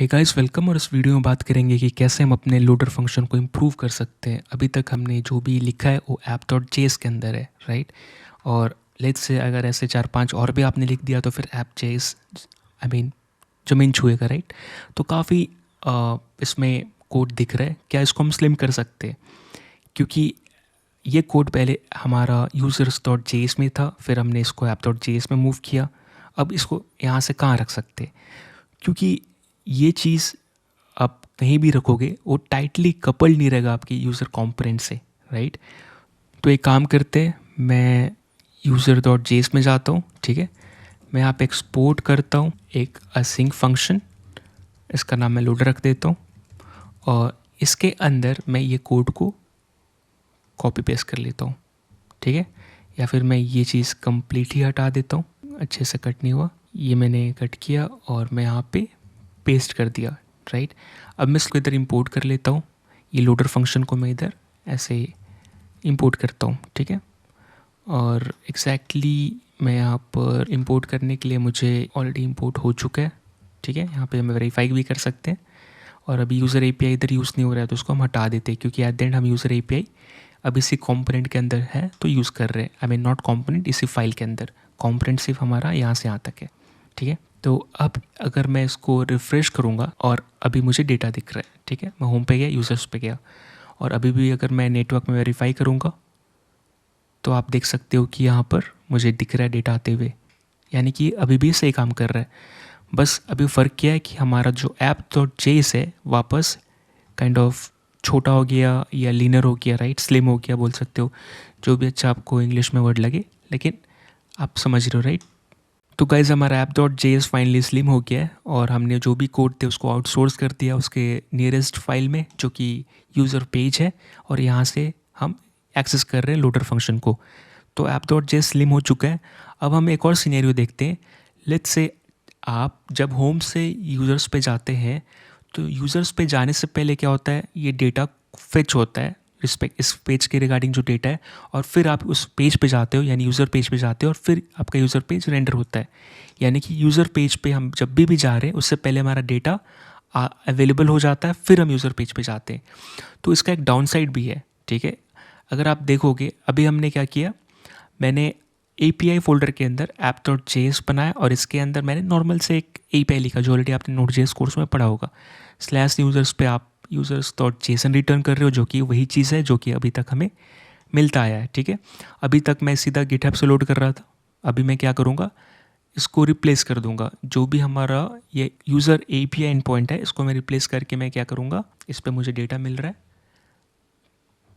Hey guys welcome. और इस video में बात करेंगे कि कैसे हम अपने लोडर फंक्शन को इम्प्रूव कर सकते हैं। अभी तक हमने जो भी लिखा है वो app.js के अंदर है, राइट। और लेट्स से अगर ऐसे 4-5 और भी आपने लिख दिया तो फिर app.js ज़मीन छुएगा, राइट। तो काफ़ी इसमें कोड दिख रहा है। क्या इसको हम स्लिम कर सकते हैं? क्योंकि ये कोड पहले हमारा users.js में था, फिर हमने इसको app.js में मूव किया। अब इसको यहाँ से कहाँ रख सकते हैं? क्योंकि ये चीज़ आप कहीं भी रखोगे वो टाइटली कपल्ड नहीं रहेगा आपकी यूज़र कंपोनेंट से, राइट। तो एक काम करते हैं, मैं user.js में जाता हूँ, ठीक है। मैं यहाँ पे एक्सपोर्ट करता हूँ एक async फंक्शन, इसका नाम मैं लोडर रख देता हूँ। और इसके अंदर मैं ये कोड को कॉपी पेस्ट कर लेता हूँ, ठीक है। या फिर मैं ये चीज़ कंप्लीट ही हटा देता हूँ, अच्छे से कट नहीं हुआ, ये मैंने कट किया और मैं यहाँ पे पेस्ट कर दिया, राइट। अब मैं इसको इधर इंपोर्ट कर लेता हूँ। ये लोडर फंक्शन को मैं इधर ऐसे इंपोर्ट करता हूँ, ठीक है। और एग्जैक्टली मैं यहाँ पर इंपोर्ट करने के लिए मुझे ऑलरेडी इंपोर्ट हो चुका है, ठीक है। यहाँ पे हम वेरीफाई भी कर सकते हैं। और अभी यूज़र API इधर यूज़ नहीं हो रहा है तो उसको हम हटा देते हैं, क्योंकि एट द एंड हम यूज़र API अब इसी कंपोनेंट के अंदर है तो यूज़ कर रहे हैं। नॉट कंपोनेंट, इसी फाइल के अंदर। कंपोनेंट सिर्फ हमारा यहाँ से यहाँ तक है, ठीक है। तो अब अगर मैं इसको रिफ़्रेश करूँगा और अभी मुझे डेटा दिख रहा है, ठीक है। मैं होम पे गया, यूज़र्स पे गया, और अभी भी अगर मैं नेटवर्क में वेरीफाई करूँगा तो आप देख सकते हो कि यहाँ पर मुझे दिख रहा है डेटा आते हुए, यानी कि अभी भी सही काम कर रहा है। बस अभी फ़र्क क्या है कि हमारा जो app.js है वापस काइंड ऑफ छोटा हो गया या लीनर हो गया, राइट, स्लिम हो गया बोल सकते हो, जो भी अच्छा आपको इंग्लिश में वर्ड लगे, लेकिन आप समझ रहे हो, राइट। तो गाइज़ हमारा app.js फाइनली स्लिम हो गया है और हमने जो भी कोड थे उसको आउटसोर्स कर दिया उसके नियरेस्ट फाइल में, जो कि यूज़र पेज है, और यहाँ से हम एक्सेस कर रहे हैं लोडर फंक्शन को। तो app.js स्लिम हो चुका है। अब हम एक और सिनेरियो देखते हैं। लेट्स से आप जब होम से यूज़र्स पे जाते हैं तो यूज़र्स पे जाने से पहले क्या होता है, ये डेटा फेच होता है रिस्पेक्ट इस पेज के रिगार्डिंग जो डेटा है, और फिर आप उस पेज पे जाते हो, यानी यूज़र पेज पे जाते हो, और फिर आपका यूज़र पेज रेंडर होता है। यानी कि यूज़र पेज पे हम जब भी जा रहे हैं उससे पहले हमारा डेटा अवेलेबल हो जाता है, फिर हम यूज़र पेज पे जाते हैं। तो इसका एक डाउन साइड भी है, ठीक है। अगर आप देखोगे अभी हमने क्या किया, मैंने API फोल्डर के अंदर app.js बनाया और इसके अंदर मैंने नॉर्मल से एक API लिखा, जो ऑलरेडी आपने Node.js कोर्स में पढ़ा होगा। /users पे आप users.json रिटर्न कर रहे हो, जो कि वही चीज़ है जो कि अभी तक हमें मिलता आया है, ठीक है। अभी तक मैं सीधा गिटहब से लोड कर रहा था। अभी मैं क्या करूँगा, इसको रिप्लेस कर दूंगा। जो भी हमारा ये यूज़र API एंड पॉइंट है इसको मैं रिप्लेस करके मैं क्या करूँगा, इस पर मुझे डेटा मिल रहा है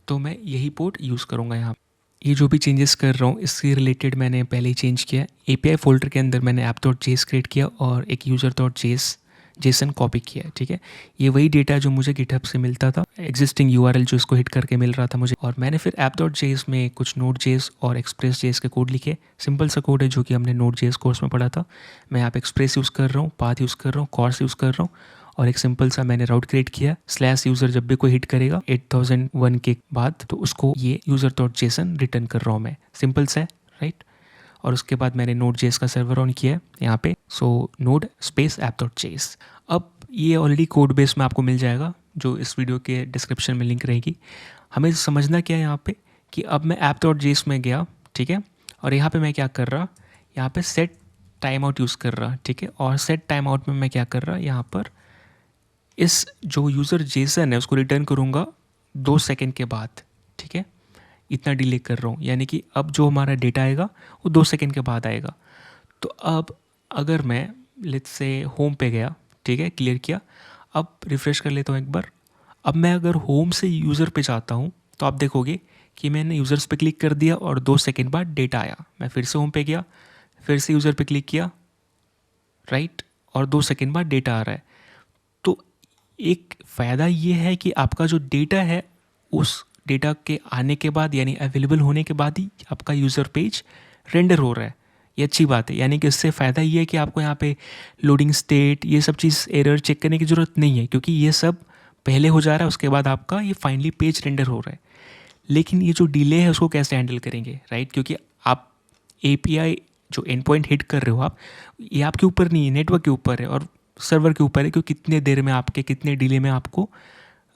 तो मैं यही पोर्ट यूज़ करूँगा। यहाँ ये जो भी चेंजेस कर रहा हूँ इससे रिलेटेड मैंने पहले ही चेंज किया। API फोल्डर के अंदर मैंने app.js क्रिएट किया और एक user.json कॉपी किया, ठीक है। ये वही डेटा जो मुझे गिटहब से मिलता था, एग्जिस्टिंग URL जो इसको हिट करके मिल रहा था मुझे। और मैंने फिर app.js में कुछ Node.js और Express.js के कोड लिखे। सिंपल सा कोड है जो कि हमने Node.js कोर्स में पढ़ा था। मैं यहाँ पे एक्सप्रेस यूज़ कर रहा हूँ, पाथ यूज़ कर रहा हूँ, कॉर्स यूज़ कर रहा हूँ, और एक सिंपल सा मैंने राउट क्रिएट किया। /यूज़र जब भी कोई हिट करेगा 8001 के बाद तो उसको ये user.json रिटर्न कर रहा हूँ मैं। सिंपल सा है, राइट। और उसके बाद मैंने Node.js का सर्वर ऑन किया है यहाँ पे, सो node स्पेस app.js। अब ये ऑलरेडी कोड बेस में आपको मिल जाएगा, जो इस वीडियो के डिस्क्रिप्शन में लिंक रहेगी। हमें समझना क्या है यहाँ पे कि अब मैं app.js में गया, ठीक है। और यहाँ पे मैं क्या कर रहा, यहाँ पे सेट टाइम आउट यूज़ कर रहा, ठीक है। और सेट टाइम आउट में मैं क्या कर रहा, यहाँ पर इस जो यूज़र जेसन है उसको रिटर्न करूँगा 2 सेकंड के बाद, ठीक है। इतना डिले कर रहा हूँ, यानी कि अब जो हमारा डेटा आएगा वो 2 सेकंड के बाद आएगा। तो अब अगर मैं लेट्स से होम पे गया, ठीक है, क्लियर किया, अब रिफ़्रेश कर लेता हूँ एक बार। अब मैं अगर होम से यूज़र पे जाता हूँ तो आप देखोगे कि मैंने यूज़र्स पे क्लिक कर दिया और 2 सेकंड बाद डेटा आया। मैं फिर से होम पे गया, फिर से यूज़र पे क्लिक किया, राइट, और 2 सेकंड बाद डेटा आ रहा है। तो एक फ़ायदा ये है कि आपका जो डेटा है उस डेटा के आने के बाद, यानी अवेलेबल होने के बाद ही आपका यूज़र पेज रेंडर हो रहा है। ये अच्छी बात है, यानी कि इससे फ़ायदा ये है कि आपको यहाँ पे लोडिंग स्टेट ये सब चीज़ एरर चेक करने की ज़रूरत नहीं है, क्योंकि ये सब पहले हो जा रहा है, उसके बाद आपका ये फाइनली पेज रेंडर हो रहा है। लेकिन ये जो डिले है उसको कैसे हैंडल करेंगे, राइट, क्योंकि आप API जो एंड पॉइंट हिट कर रहे हो आप, ये आपके ऊपर नहीं है, नेटवर्क के ऊपर है, और सर्वर के ऊपर है कि कितने देर में आपके कितने डिले में आपको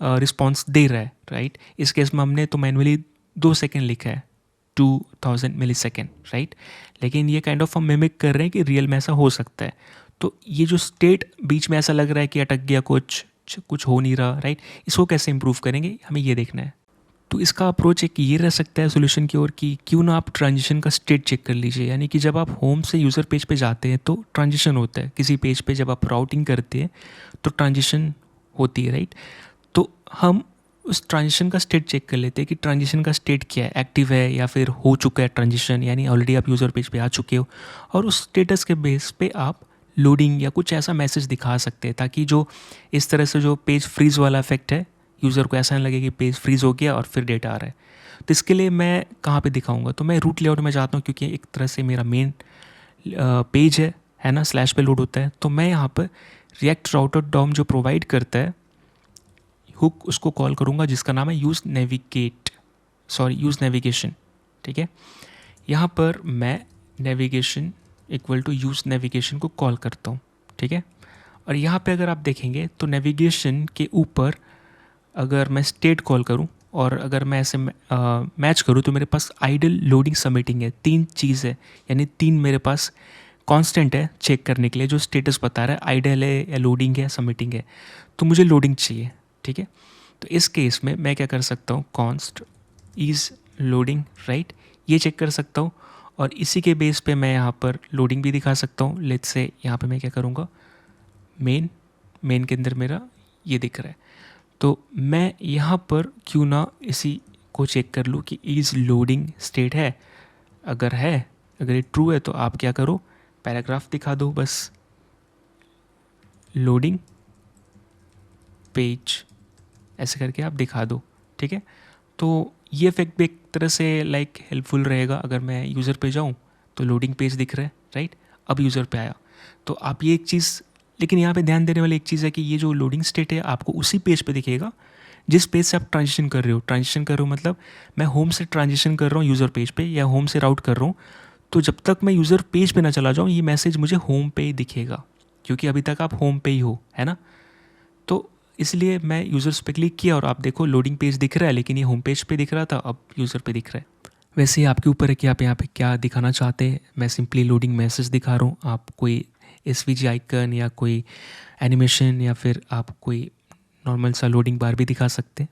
रिस्पॉन्स दे रहा है, राइट। इस केस में हमने तो मैनुअली 2 सेकेंड लिखा है, 2000 मिली सेकेंड, राइट। लेकिन ये काइंड ऑफ हम मिमिक कर रहे हैं कि रियल में ऐसा हो सकता है। तो ये जो स्टेट बीच में ऐसा लग रहा है कि अटक गया, कुछ हो नहीं रहा, राइट, इसको कैसे इंप्रूव करेंगे, हमें ये देखना है। तो इसका अप्रोच एक ये रह सकता है सोल्यूशन की ओर कि क्यों ना आप ट्रांजिशन का स्टेट चेक कर लीजिए। यानी कि जब आप होम से यूज़र पेज पे जाते हैं तो ट्रांजिशन होता है किसी पेज पे, जब आप राउटिंग करते हैं तो ट्रांजिशन होती है, राइट। तो हम उस ट्रांजिशन का स्टेट चेक कर लेते हैं कि ट्रांजिशन का स्टेट क्या है, एक्टिव है या फिर हो चुका है ट्रांजिशन, यानी ऑलरेडी आप यूज़र पेज पे आ चुके हो। और उस स्टेटस के बेस पे आप लोडिंग या कुछ ऐसा मैसेज दिखा सकते हैं ताकि जो इस तरह से जो पेज फ्रीज़ वाला इफेक्ट है, यूज़र को ऐसा नहीं लगे कि पेज फ्रीज़ हो गया और फिर डेटा आ रहा है। तो इसके लिए मैं कहाँ पे दिखाऊंगा, तो मैं रूट लेआउट में जाता हूँ क्योंकि एक तरह से मेरा मेन पेज है ना, स्लैश पे लोड होता है। तो मैं यहाँ पर रिएक्ट राउटर डॉम जो प्रोवाइड करता है हुक, उसको कॉल करूँगा जिसका नाम है यूज़ नेविगेशन, ठीक है। यहाँ पर मैं navigation equal to use navigation को कॉल करता हूँ, ठीक है। और यहाँ पे अगर आप देखेंगे तो नेविगेशन के ऊपर अगर मैं स्टेट कॉल करूँ और अगर मैं ऐसे मैच करूँ तो मेरे पास आइडल, लोडिंग, सबमिटिंग है, 3 चीज़ है। यानी 3 मेरे पास कांस्टेंट है चेक करने के लिए जो स्टेटस बता रहा है, आइडल है या लोडिंग है, सबमिटिंग है। तो मुझे लोडिंग चाहिए, ठीक है। तो इस केस में मैं क्या कर सकता हूँ, कॉन्स्ट इज़ लोडिंग, राइट, ये चेक कर सकता हूँ। और इसी के बेस पे मैं यहाँ पर लोडिंग भी दिखा सकता हूँ। लेट्स से यहाँ पे मैं क्या करूँगा, मेन के अंदर मेरा ये दिख रहा है। तो मैं यहाँ पर क्यों ना इसी को चेक कर लूँ कि इज़ लोडिंग स्टेट है। अगर ये ट्रू है तो आप क्या करो, पैराग्राफ दिखा दो, बस लोडिंग पेज ऐसे करके आप दिखा दो, ठीक है। तो ये इफेक्ट भी एक तरह से लाइक हेल्पफुल रहेगा। अगर मैं यूज़र पे जाऊँ तो लोडिंग पेज दिख रहा है, राइट, अब यूज़र पे आया तो आप ये एक चीज़, लेकिन यहाँ पे ध्यान देने वाली एक चीज़ है कि ये जो लोडिंग स्टेट है आपको उसी पेज पे दिखेगा जिस पेज से आप ट्रांजिशन कर रहे हो। मतलब मैं होम से ट्रांजिशन कर रहा हूँ यूज़र पेज पे या होम से राउट कर रहा हूँ, तो जब तक मैं यूज़र पेज पे ना चला जाऊँ ये मैसेज मुझे होम पे ही दिखेगा क्योंकि अभी तक आप होम पे ही हो, है ना। तो इसलिए मैं यूज़र्स पे क्लिक किया और आप देखो लोडिंग पेज दिख रहा है, लेकिन ये होम पेज पे दिख रहा था, अब यूज़र पे दिख रहा है। वैसे ही आपके ऊपर है कि आप यहाँ पे क्या दिखाना चाहते हैं। मैं सिंपली लोडिंग मैसेज दिखा रहा हूँ, आप कोई एसवीजी आइकन या कोई एनिमेशन या फिर आप कोई नॉर्मल सा लोडिंग बार भी दिखा सकते हैं।